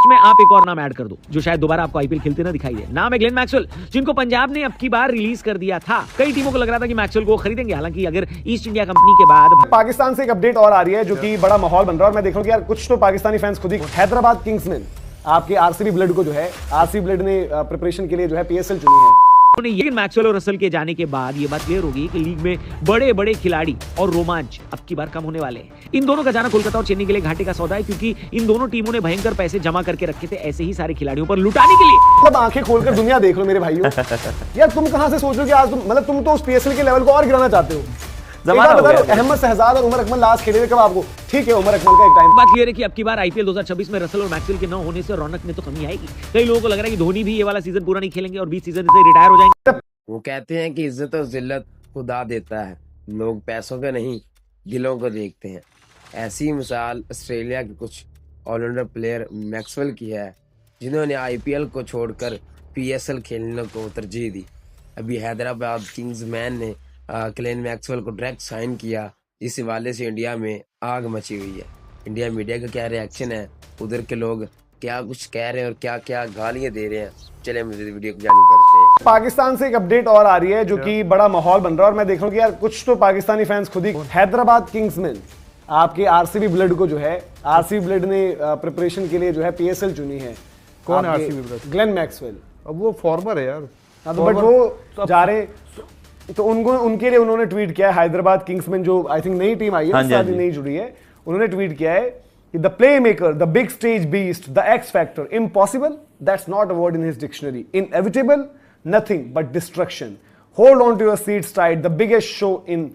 List में आप एक और नाम ऐड कर दो जो शायद दोबारा आपको आईपीएल खेलते ना दिखाई दे। नाम है ग्लेन मैक्सवेल, जिनको पंजाब ने अब की बार रिलीज कर दिया था। कई टीमों को लग रहा था कि मैक्सवेल को खरीदेंगे, हालांकि अगर ईस्ट इंडिया कंपनी के बाद पाकिस्तान से एक अपडेट और आ रही है जो कि बड़ा माहौल बन रहा है और मैं देख रहा हूं कि यार कुछ तो पाकिस्तानी फैंस खुद ही हैदराबाद किंग्स में आपके आरसीबी ब्लड को जो है आरसीबी ब्लड ने प्रिपरेशन के लिए जो है पीएसएल चुनी है। ये मैक्सवेल और रसल के जाने के बाद ये बात क्लियर होगी कि लीग में बड़े बड़े खिलाड़ी और रोमांच अब की बार कम होने वाले हैं। इन दोनों का जाना कोलकाता और चेन्नई के लिए घाटे का सौदा है, क्योंकि इन दोनों टीमों ने भयंकर पैसे जमा करके रखे थे ऐसे ही सारे खिलाड़ियों पर लुटाने के लिए। मतलब आंखें खोलकर दुनिया देख लो मेरे भाइयों। यार तुम कहां से सोच रहे हो कि आज तुम तो उस पीएसएल के लेवल को और गिराना चाहते हो। अहमद शहजाद और उमर अकमल लास्ट खेले थे कब आपको? ठीक है, उमर अकमल का एक टाइम। बात क्लियर है कि अब की बार आईपीएल 2026 में रसल और मैक्सवेल के न होने से रौनक में तो कमी आएगी। कई लोगों को लग रहा है कि धोनी भी ये वाला सीजन पूरा नहीं खेलेंगे और 20 सीजन से रिटायर हो जाएंगे। वो कहते हैं कि इज्जत और जिल्लत खुदा देता है, लोग पैसों के नहीं दिलों को देखते हैं। ऐसी मिसाल ऑस्ट्रेलिया के कुछ ऑलराउंडर प्लेयर मैक्सवेल की है, जिन्होंने आईपीएल को छोड़कर पीएसएल खेलने को तरजीह दी। अभी हैदराबाद किंग्स मैन ने ग्लेन मैक्सवेल को डायरेक्ट साइन किया, इस हवाले से इंडिया में आग मची हुई है। इंडिया मीडिया का क्या रिएक्शन है, उधर के लोग क्या कुछ कह रहे हैं और क्या क्या गालियां दे रहे हैं, चले मुझे वीडियो को जानी पड़ते हैं। पाकिस्तान से एक अपडेट और आ रही है जो कि बड़ा माहौल बन रहा है और मैं देख रहा हूं कि यार कुछ तो पाकिस्तानी फैंस खुद ही हैदराबाद किंग्स में आपके आरसीबी ब्लड को जो है आरसीबी ब्लड ने प्रिपरेशन के लिए जो है पीएसएल चुनी है। कौन है आरसीबी ब्लड? Glenn Maxwell. अब वो फॉर्मर है यार। तो बट वो जा रहे तो उनके लिए उन्होंने ट्वीट किया है हैदराबाद किंग्स में जो आई थिंक नई टीम आई है, शायद नई जुड़ी है, उन्होंने ट्वीट किया है कि the playmaker, the big stage beast, the x factor, impossible, that's not a word in his dictionary, inevitable, nothing but destruction. Hold on to your seats tight. The biggest show in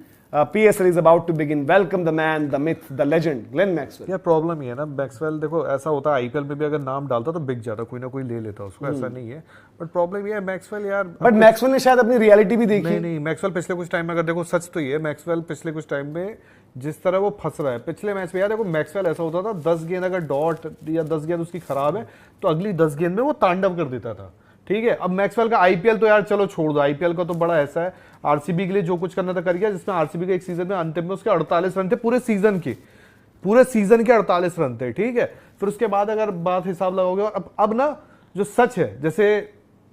PSL is about to begin. Welcome the man, the myth, the legend, Glenn Maxwell. यार problem ये है ना, Maxwell देखो ऐसा होता है IPL में भी अगर नाम डालता तो बिक जाता, कोई ना कोई ले लेता उसको, ऐसा नहीं है। बट प्रॉब्लम ये है मैक्सवेल यार। बट मैक्सवेल ने शायद अपनी रियलिटी भी देखी। नहीं, मैक्सवेल पिछले कुछ टाइम में अगर देखो, सच तो ये है मैक्सवेल पिछले कुछ टाइम में जिस तरह वो फंस रहा है, पिछले मैच में यार देखो मैक्सवेल ऐसा होता था 10 गेंद अगर डॉट या 10 गेंद उसकी खराब है तो अगली 10 गेंद में वो तांडव कर देता था। ठीक है, अब मैक्सवेल का आईपीएल तो यार चलो छोड़ दो, आईपीएल का तो बड़ा ऐसा है, आरसीबी के लिए जो कुछ करना था कर गया, जिसमें आरसीबी के एक सीजन में अंतिम में उसके 48 रन थे पूरे सीजन के 48 रन थे। ठीक है, फिर उसके बाद अगर बात हिसाब लगाओगे, अब ना जो सच है, जैसे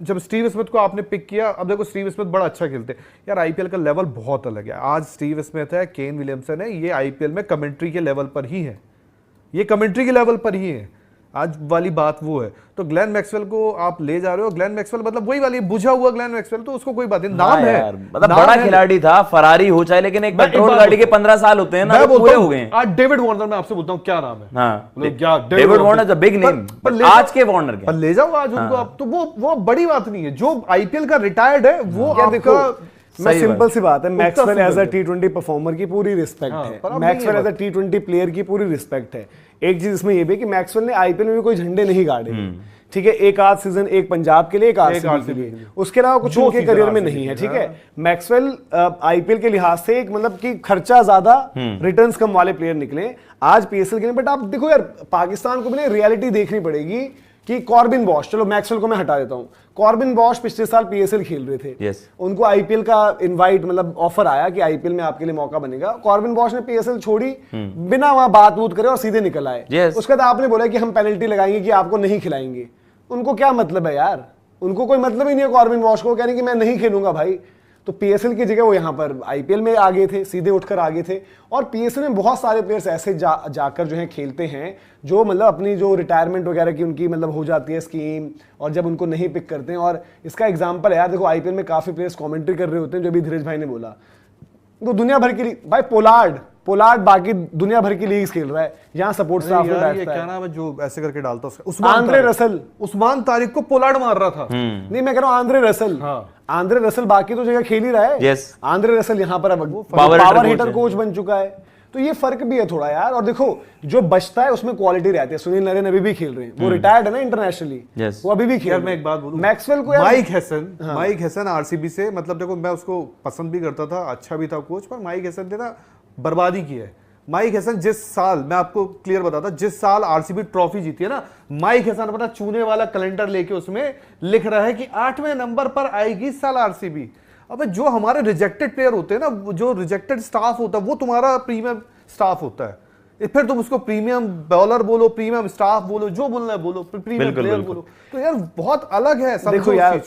जब स्टीव स्मिथ को आपने पिक किया, अब देखो स्टीव स्मिथ बड़ा अच्छा खेलते यार, आईपीएल का लेवल बहुत अलग है। आज स्टीव स्मिथ है, केन विलियमसन है, ये आईपीएल में कमेंट्री के लेवल पर ही है, ये कमेंट्री के लेवल पर ही है। आज वाली बात वो है। तो ग्लेन मैक्सवेल को आप ले जा रहे हो, ग्लेन मैक्सवेल मतलब वही वाली बुझा हुआ ग्लेन मैक्सवेल, तो उसको कोई बात नहीं, नाम है मतलब बड़ा खिलाड़ी था, फरारी हो चाहे, लेकिन एक पेट्रोल गाड़ी के 15 साल होते हैं ना, पूरे हो गए। आज डेविड वार्नर, मैं आपसे बोलता हूँ क्या नाम है? हाँ, David Warner is a big name, आज के वार्नर के। पर ले जाओ आज उनको आप, तो वो बड़ी बात नहीं है। जो आईपीएल का रिटायर्ड है वो आपका मैं सिंपल सी बात है, मैक्सवेल एज अ टी20 परफॉर्मर की पूरी रिस्पेक्ट है, मैक्सवेल एज अ टी20 प्लेयर की पूरी रिस्पेक्ट है। एक चीज इसमें ये भी कि मैक्सवेल ने आईपीएल में भी कोई झंडे नहीं गाड़े। ठीक है, एक आध सीजन एक पंजाब के लिए, एक आरसीबी के लिए, उसके अलावा कुछ उनके करियर में नहीं है। ठीक है, मैक्सवेल आईपीएल के लिहाज से एक मतलब कि खर्चा ज्यादा रिटर्न्स कम वाले प्लेयर निकले आज पीएसएल के लिए। बट आप देखो यार, पाकिस्तान को भी रियलिटी देखनी पड़ेगी कि कॉर्बिन बॉश, चलो मैक्सवेल को मैं हटा देता हूं, कॉर्बिन बॉश पिछले साल पीएसएल खेल रहे थे। उनको आईपीएल का इनवाइट मतलब ऑफर आया कि आईपीएल में आपके लिए मौका बनेगा। कॉर्बिन बॉश ने पीएसएल छोड़ी बिना वहां बात बूत करे और सीधे निकल आए। उसके बाद आपने बोला कि हम पेनल्टी लगाएंगे कि आपको नहीं खिलाएंगे। उनको क्या मतलब है यार? उनको कोई मतलब ही नहीं है कॉर्बिन बॉश को, कह रहे कि मैं नहीं खेलूंगा भाई। तो पीएसएल की जगह वो यहाँ पर आईपीएल में आ गए थे, सीधे उठकर आ गए थे। और पीएसएल में बहुत सारे प्लेयर्स ऐसे जाकर जो है खेलते हैं जो मतलब अपनी जो रिटायरमेंट वगैरह की उनकी मतलब हो जाती है स्कीम, और जब उनको नहीं पिक करते हैं। और इसका एग्जांपल है यार, देखो आईपीएल में काफी प्लेयर्स कमेंट्री कर रहे होते हैं, जो भी धीरज भाई ने बोला, तो दुनिया भर की भाई पोलार्ड बाकी दुनिया भर की लीग्स खेल रहा है, यहाँ सपोर्ट स्टाफ में बैठता है। क्या नाम है जो ऐसे करके डालता है? उस्मान तारिक को पोलार्ड मार रहा था। नहीं, मैं कह रहा हूँ आंद्रे रसल बाकी तो जगह खेल ही रहा है। आंद्रे रसल यहाँ पर पावर हिटर कोच बन चुका है। तो ये फर्क भी है थोड़ा यार। और देखो जो बचता है उसमें क्वालिटी रहती है। सुनील नरेन अभी भी खेल रहे हैं, वो रिटायर्ड है ना इंटरनेशनली, वो अभी भी खेल रहे हैं। मैं एक बात बोलूं, मैक्सवेल को माइक हैसन आरसीबी से, मतलब देखो मैं उसको पसंद भी करता था, अच्छा भी था कोच, पर माइक हैसन ने ना बर्बादी की है। माइक हैसन जिस साल, मैं आपको क्लियर बताता, जिस साल आरसीबी ट्रॉफी जीती है ना, माइक हैसन अपना चूने वाला कैलेंडर लेके उसमें लिख रहा है कि 8वें नंबर पर आएगी इस साल आरसीबी। अब जो हमारे रिजेक्टेड प्लेयर होते हैं ना, जो रिजेक्टेड स्टाफ होता है, वो तुम्हारा प्रीमियम स्टाफ होता है। फिर तुम उसको प्रीमियम बॉलर बोलो, प्रीमियम स्टाफ बोलो, जो बोलना है बोलो, प्रीमियम बिल्कुल, प्लेयर बिल्कुल। बोलो, तो यार बहुत अलग है। देखो यार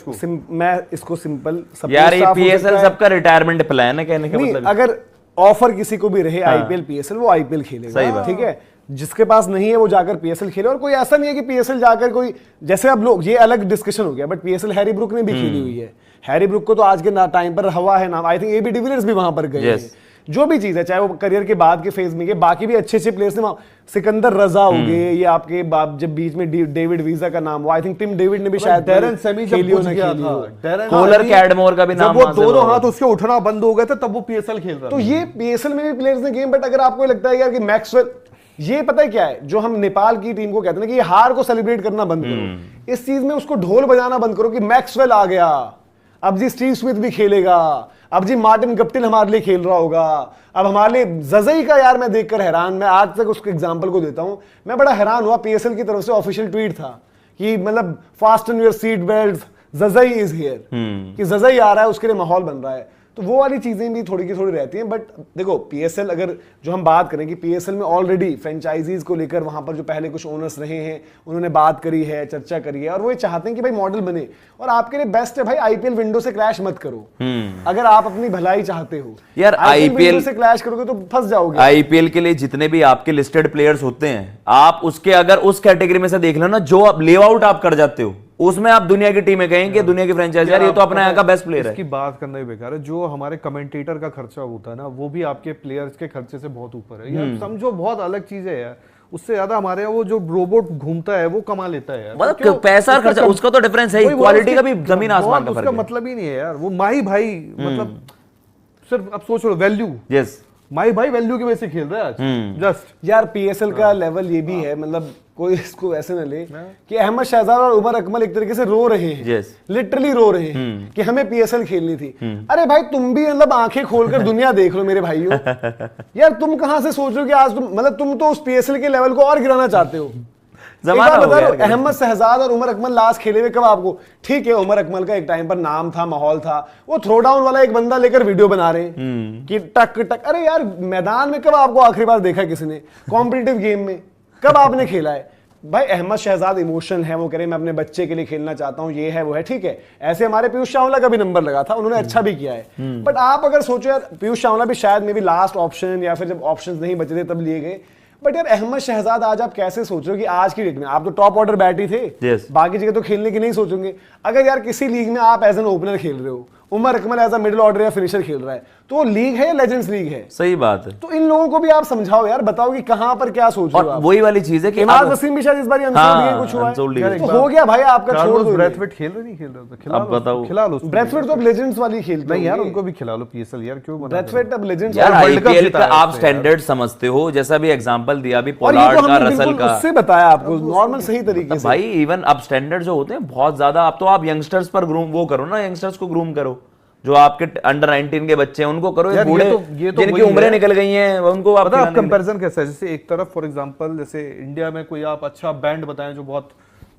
मैं इसको सिंपल यार ये पीएसएल सबका रिटायरमेंट प्लान है कहने का नहीं, मतलब। अगर ऑफर किसी को भी रहे आईपीएल पीएसएल, वो आईपीएल खेलेगा। सही बात। ठीक है, जिसके पास नहीं है वो जाकर पीएसएल खेले। और कोई ऐसा नहीं है कि पीएसएल जाकर कोई, जैसे अब लोग, ये अलग डिस्कशन हो गया, बट पीएसएल हैरी ब्रुक ने भी खेली हुई है। हैरी ब्रुक को तो आज के टाइम पर हवा है नाम, आई थिंक एबी डिविलियर्स भी वहां पर गए हैं। जो भी चीज है, चाहे वो करियर के बाद के फेज में गए, बाकी भी अच्छे अच्छे प्लेयर्स ने, सिकंदर रजा हो गए, ये आपके जब बीच में डेविड वीजा का नाम, वो आई थिंक टिम डेविड ने भी शायद डेरन सेमी जब खेली हो पूछ ना गया खेली था, हो। डेरन कोलर कैडमोर का भी नाम जब वो वहां से दोनों हुआ। हाथ उसके उठना बंद हो गए थे तब वो पीएसएल खेल रहा तो था। ये पीएसएल में भी प्लेयर्स ने गेम, बट अगर आपको लगता है यार कि मैक्सवेल, ये पता है क्या है, जो हम नेपाल की टीम को कहते हैं कि ये हार को सेलिब्रेट करना बंद करो, इस चीज में उसको ढोल बजाना बंद करो कि मैक्सवेल आ गया, अब जी स्टीव स्मिथ भी खेलेगा, अब जी मार्टिन गप्टिल हमारे लिए खेल रहा होगा, अब हमारे लिए जजई का, यार मैं देखकर हैरान, मैं आज तक उसके एग्जांपल को देता हूं, मैं बड़ा हैरान हुआ, पीएसएल की तरफ से ऑफिशियल ट्वीट था कि मतलब fasten your seat belt, Zazai is here, कि जजई आ रहा है, उसके लिए माहौल बन रहा है। तो वो वाली चीजें भी थोड़ी की थोड़ी रहती हैं। बट देखो पीएसएल, अगर जो हम बात करें कि पीएसएल में ऑलरेडी फ्रेंचाइजीज को लेकर वहां पर जो पहले कुछ ओनर्स रहे हैं, उन्होंने बात करी है, चर्चा करी है, और वो ये चाहते हैं कि भाई मॉडल बने, और आपके लिए बेस्ट है भाई आईपीएल विंडो से क्रैश मत करो। अगर आप अपनी भलाई चाहते हो यार, आईपीएल से क्रैश करोगे तो फंस जाओगे। आईपीएल के लिए जितने भी आपके लिस्टेड प्लेयर्स होते हैं, आप उसके अगर उस कैटेगरी में से देख लो ना, जो आप लेव आउट आप कर जाते हो, उसमें आप दुनिया की टीमें कहेंगे, दुनिया की फ्रेंचाइज, यार ये तो अपना यहाँ का बेस्ट प्लेयर है। इसकी बात करना ही बेकार है। जो हमारे कमेंटेटर का खर्चा होता है ना, वो भी आपके प्लेयर्स के खर्चे से बहुत ऊपर है यार। समझो बहुत अलग चीज है यार। उससे ज्यादा हमारे यहाँ वो जो रोबोट घूमता है वो कमा लेता है यार। मतलब पैसा और खर्चा, उसका तो डिफरेंस है, क्वालिटी का भी जमीन आसमान का फर्क उसका है। मतलब ही नहीं है यार। वो माही भाई, मतलब सिर्फ अब सोच लो वैल्यू, यस, माही भाई वैल्यू की वजह से खेल रहा है आज जस्ट। यार पीएसएल का लेवल ये भी है, मतलब कोई इसको ऐसे न ले कि अहमद शहजाद और उमर अकमल एक तरीके से रो रहे हैं, Yes. लिटरली रो रहे हैं कि हमें पीएसएल खेलनी थी। अरे भाई तुम भी मतलब आंखें खोलकर दुनिया देख लो मेरे भाइयों। यार तुम कहां से सोच रहे हो कि आज तुम तो उस पीएसएल के लेवल को और गिराना चाहते हो। जमाना हो गया यार। अहमद शहजाद और उमर अकमल लास्ट खेले हुए कब आपको, ठीक है उमर अकमल का एक टाइम पर नाम था, माहौल था, वो थ्रो डाउन वाला एक बंदा लेकर वीडियो बना रहे हैं कि टक टक। अरे यार मैदान में कब आपको आखिरी बार देखा किसी ने, कॉम्पिटिटिव गेम में कब आपने खेला है? भाई अहमद शहजाद इमोशन है, वो कह रहे मैं अपने बच्चे के लिए खेलना चाहता हूँ, ये है वो है, ठीक है। ऐसे हमारे पीयूष चावला का भी नंबर लगा था, उन्होंने अच्छा भी किया है। बट आप अगर सोचो यार, पीयूष चावला भी शायद मे बी लास्ट ऑप्शन, या फिर जब ऑप्शंस नहीं बचे थे तब लिए गए। बट यार अहमद शहजाद आज आप कैसे सोच रहे हो कि आज की डेट में आप तो टॉप ऑर्डर बैट ही थे, Yes. बाकी जगह तो खेलने की नहीं सोचोगे। अगर यार किसी लीग में आप एज एन ओपनर खेल रहे हो, Umar Akmal as a middle order या फिनिशर खेल रहा है, तो वो लीग है या लेजेंड्स लीग है? सही बात है। तो इन लोगों को भी आप समझाओ यार, बताओ कि कहां पर क्या सोच रहे हो और आप। वही वाली चीज है कि इमाद अब- वसीम भी शायद इस बार हाँ, कुछ हुआ unsold है, है। तो हो गया भाई आपका, छोड़ कार्लोस दो। ब्रैथवेट खेल रहे नहीं खेल रहे, तो खिला अब लो, बताओ। खिला लो। ब्रैथवेट तो अब लेजेंड्स वाली खेलते नहीं यार, होंगे। उनको भी खिला लो पीएसएल यार, क्यों मना कर रहे हो? ब्रैथवेट अब लेजेंड्स यार वर्ल्ड कप आईपीएल का जिताया आप उसने स्टैंडर्ड समझते हो, जैसा भी एग्जांपल दिया अभी और ये पोलार्ड तो का, हमने रसल बिल्कुल का, उससे बताया आपको नॉर्मल सही तरीके से। भाई इवन अब स्टैंडर्ड जो होते हैं बहुत ज्यादा, अब तो आप यंगस्टर्स पर ग्रूम वो करो ना, यंगस्टर्स को ग्रूम करो, जो आपके अंडर 19 के बच्चे हैं उनको करो, यार, बूढ़े ये तो जिनकी वही उम्रें है। निकल गई हैं उनको आप पता है आप खिलाने के लिए- कंपैरिजन कैसा है? जैसे एक तरफ फॉर एग्जांपल, जैसे इंडिया में कोई आप अच्छा बैंड बताएं जो बहुत,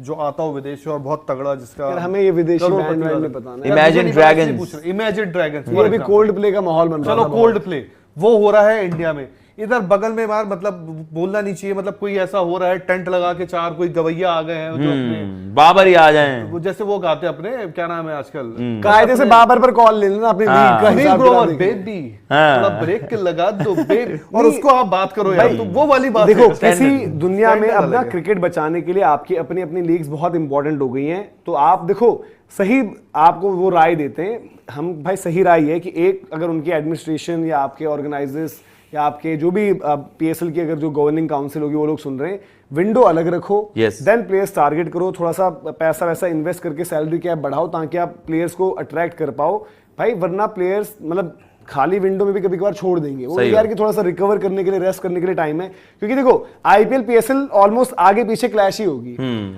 जो आता हो विदेश से और बहुत तगड़ा, जिसका यार हमें ये विदेशी करोड़पति बैंड वाला। में पता नहीं। Imagine Dragons। इमेजिन ड्रैगन्स, ये अभी कोल्ड प्ले का माहौल बन रहा चलो था। कोल्ड प्ले वो हो रहा है इंडिया में। इधर बगल में यार, मतलब बोलना नहीं चाहिए, मतलब कोई ऐसा हो रहा है, टेंट लगा के चार कोई गवैया आ गए हैं जो अपने, बाबर ही आ जाए। वो जैसे वो गाते हैं अपने, क्या नाम है आजकल, कायदे से बाबर पर कॉल ले लेना अपनी लीग का अनिल हिसाब ग्रोवर, किताब देखिए। बेबी हाँ। थोड़ा ब्रेक लगा दो बेबी, और उसको आप बात करो यार, तो वो वाली बात देखो है। किसी दुनिया में Standard अब ना अलग है। क्रिकेट बचाने के लिए आपकी अपनी अपनी लीग्स बहुत इंपॉर्टेंट हो गई हैं। तो आप देखो सही, आपको वो राय देते हैं हम, भाई सही राय है कि एक अगर उनकी एडमिनिस्ट्रेशन या आपके ऑर्गेनाइजर्स या आपके जो भी पीएसएल की अगर जो गवर्निंग काउंसिल होगी वो लोग सुन रहे हैं, विंडो अलग रखो, Yes. देन प्लेयर्स टारगेट करो, थोड़ा सा पैसा वैसा इन्वेस्ट करके सैलरी कैप बढ़ाओ ताकि आप प्लेयर्स को अट्रैक्ट कर पाओ भाई, वरना प्लेयर्स मतलब खाली विंडो में भी कभी कभार छोड़ देंगे वो यार कि थोड़ा सा रिकवर करने के लिए, रेस्ट करने के लिए टाइम है। क्योंकि देखो आईपीएल पीएसएल ऑलमोस्ट आगे पीछे क्लैश ही होगी।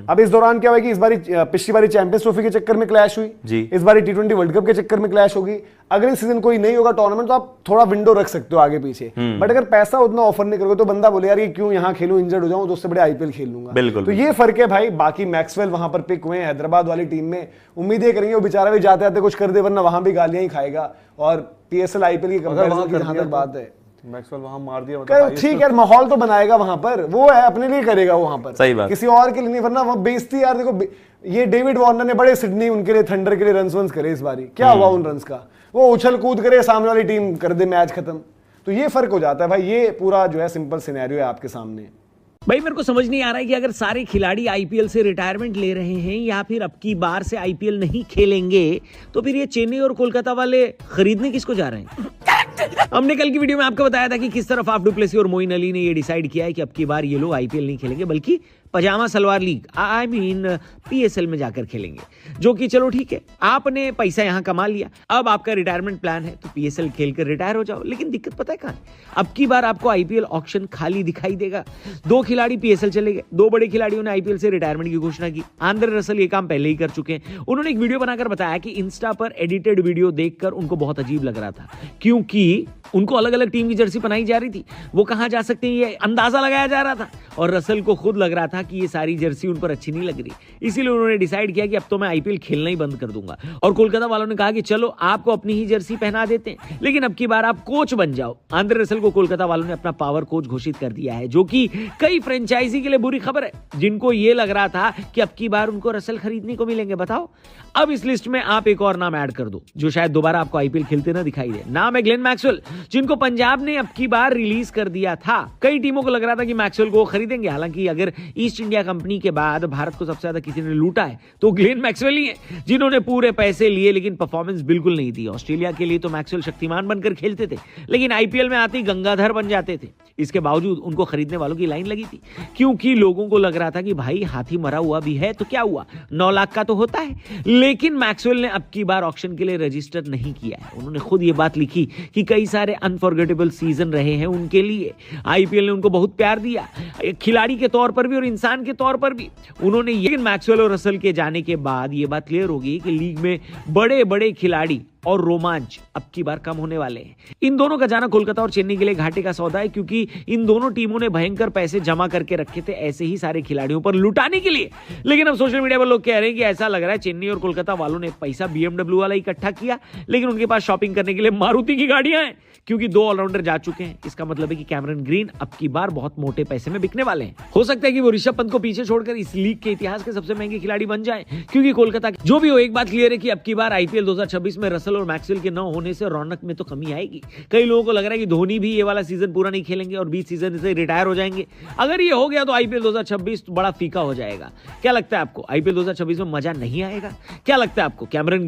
अब इस दौरान क्या हुआ कि इस बारी पिछली बारी चैंपियंस ट्रॉफी के चक्कर में क्लैश हुई जी। इस बारी टी20 वर्ल्ड कप के चक्कर में क्लैश होगी। अगले सीजन कोई नहीं होगा टूर्नामेंट तो आप थोड़ा विंडो रख सकते हो आगे पीछे, बट अगर पैसा उतना ऑफर नहीं करोगे तो बंदा बोले यार ये क्यों यहाँ खेलूं, इंजर्ड हो जाऊं तो उससे बड़े आईपीएल खेल लूंगा। बिल्कुल, तो ये फर्क है भाई। बाकी मैक्सवेल वहां पर पिक हुए हैं हैदराबाद वाली टीम में, उम्मीदें करेंगे वो बेचारा भी जाते आते कुछ कर दे, वरना वहां भी गालियां ही खाएगा। और पीएसएल आईपीएल की कंपैरिजन की जहां तक बात है, मैक्सवेल वहां मार दिया ठीक है, माहौल तो बनाएगा वहां पर, वो है अपने लिए करेगा वहां पर, सही बात, किसी और के लिए नहीं, वरना वो बेइज्जती यार। देखो ये डेविड वार्नर ने बड़े सिडनी उनके लिए थंडर के लिए रन्स करे इस बारी, क्या हुआ उन रन्स का? वो उछल कूद करे, सामने वाली टीम कर दे मैच खत्म, तो ये फर्क हो जाता है भाई। ये पूरा जो है सिंपल सिनेरियो है आपके सामने। भाई मेरे को समझ नहीं आ रहा है कि अगर सारे खिलाड़ी आईपीएल से रिटायरमेंट ले रहे हैं या फिर अब की बार से आईपीएल नहीं खेलेंगे, तो फिर ये चेन्नई और कोलकाता वाले खरीदने किसको जा रहे हैं? हमने कल की वीडियो में आपको बताया था कि किस तरह फाफ डु प्लेसी और मोइन अली ने ये डिसाइड किया है कि अब की बार ये लोग आईपीएल नहीं खेलेंगे, बल्कि pyjama salwar league I mean PSL में जाकर खेलेंगे। जो कि चलो ठीक है, आपने पैसा यहां कमा लिया, अब आपका रिटायरमेंट प्लान है तो पीएसएल खेलकर रिटायर हो जाओ। लेकिन दिक्कत पता है कहां है? अब की बार आपको आईपीएल ऑक्शन खाली दिखाई देगा। 2 खिलाड़ी पीएसएल चले गए, 2 बड़े खिलाड़ियों ने आईपीएल से रिटायरमेंट की घोषणा की। आंद्रे रसल ये काम पहले ही कर चुके हैं। उन्होंने एक वीडियो बनाकर बताया कि इंस्टा पर एडिटेड वीडियो देखकर उनको बहुत अजीब लग रहा था, क्योंकि उनको अलग अलग टीम की जर्सी पहनाई जा रही थी, वो कहां जा सकते हैं ये अंदाजा लगाया जा रहा था। और रसल को खुद लग रहा था कि ये सारी जर्सी उन पर अच्छी नहीं लग रही, इसीलिए उन्होंने डिसाइड किया कि अब तो मैं आईपीएल खेलना ही बंद कर दूंगा। और कोलकाता वालों ने कहा कि चलो आपको अपनी ही जर्सी पहना देते हैं, लेकिन अब की बार आप कोच बन जाओ। आंद्रे रसल को कोलकाता वालों ने अपना पावर कोच घोषित कर दिया है, जो कि कई फ्रेंचाइजी के लिए बुरी खबर है, जिनको ये लग रहा था कि अब की बार उनको रसल खरीदने को मिलेंगे। बताओ, अब इस लिस्ट में आप एक और नाम ऐड कर दो जो शायद दोबारा आपको आईपीएल खेलते ना दिखाई दे। नाम है ग्लेन मैक्सवेल, जिनको पंजाब ने अब की बार रिलीज कर दिया था। कई टीमों को लग रहा था कि मैक्सवेल को खरीदेंगे, हालांकि अगर ईस्ट इंडिया कंपनी के बाद भारत को सबसे ज्यादा किसी ने लूटा है तो ग्लेन मैक्सवेल ही है, जिन्होंने पूरे पैसे लिए लेकिन परफॉर्मेंस बिल्कुल नहीं दी। ऑस्ट्रेलिया के लिए तो मैक्सवेल शक्तिमान बनकर खेलते थे, लेकिन आईपीएल में आते ही गंगाधर बन जाते थे। इसके बावजूद उनको खरीदने वालों की लाइन लगी थी, क्योंकि लोगों को लग रहा था कि भाई हाथी मरा हुआ भी है तो क्या हुआ, 9 लाख का तो होता है। लेकिन मैक्सवेल ने अब की बार ऑक्शन के लिए रजिस्टर नहीं किया है। उन्होंने खुद ये बात लिखी कि कई सारे अनफॉरगेटेबल सीजन रहे हैं उनके लिए, आईपीएल ने उनको बहुत प्यार दिया, खिलाड़ी के तौर पर भी और इंसान के तौर पर भी। उन्होंने ये मैक्सवेल और रसल के जाने के बाद ये बात क्लियर होगी कि लीग में बड़े बड़े खिलाड़ी और रोमांच अब की बार कम होने वाले हैं। इन दोनों का जाना कोलकाता और चेन्नई के लिए घाटे का सौदा है, क्योंकि इन दोनों टीमों ने भयंकर पैसे जमा करके रखे थे ऐसे ही सारे खिलाड़ियों पर लुटाने के लिए। लेकिन अब सोशल मीडिया पर लोग कह रहे हैं कि ऐसा लग रहा है चेन्नई और कोलकाता वालों ने पैसा बीएमडब्ल्यू वाला इकट्ठा किया, लेकिन उनके पास शॉपिंग करने के लिए मारुति की गाड़ियां हैं, क्योंकि 2 ऑलराउंडर जा चुके हैं। इसका मतलब है कि कैमरन ग्रीन अब की बार बहुत मोटे पैसे में बिकने वाले हैं। हो सकता है कि वो ऋषभ पंत को पीछे छोड़कर इस लीग के इतिहास के सबसे महंगे खिलाड़ी बन जाए, क्योंकि कोलकाता जो भी हो, एक बात क्लियर है कि अब की बार आईपीएल 2026 में रसल और मैक्सवेल के न होने से रौनक में तो कमी आएगी। कई लोगों को लग रहा है कि धोनी भी ये वाला सीजन पूरा नहीं खेलेंगे और 20 सीजन से रिटायर हो जाएंगे। अगर ये हो गया तो आईपीएल 2026 बड़ा फीका हो जाएगा। क्या लगता है आपको, आईपीएल 2026 में मजा नहीं आएगा? क्या लगता है आपको कैमरन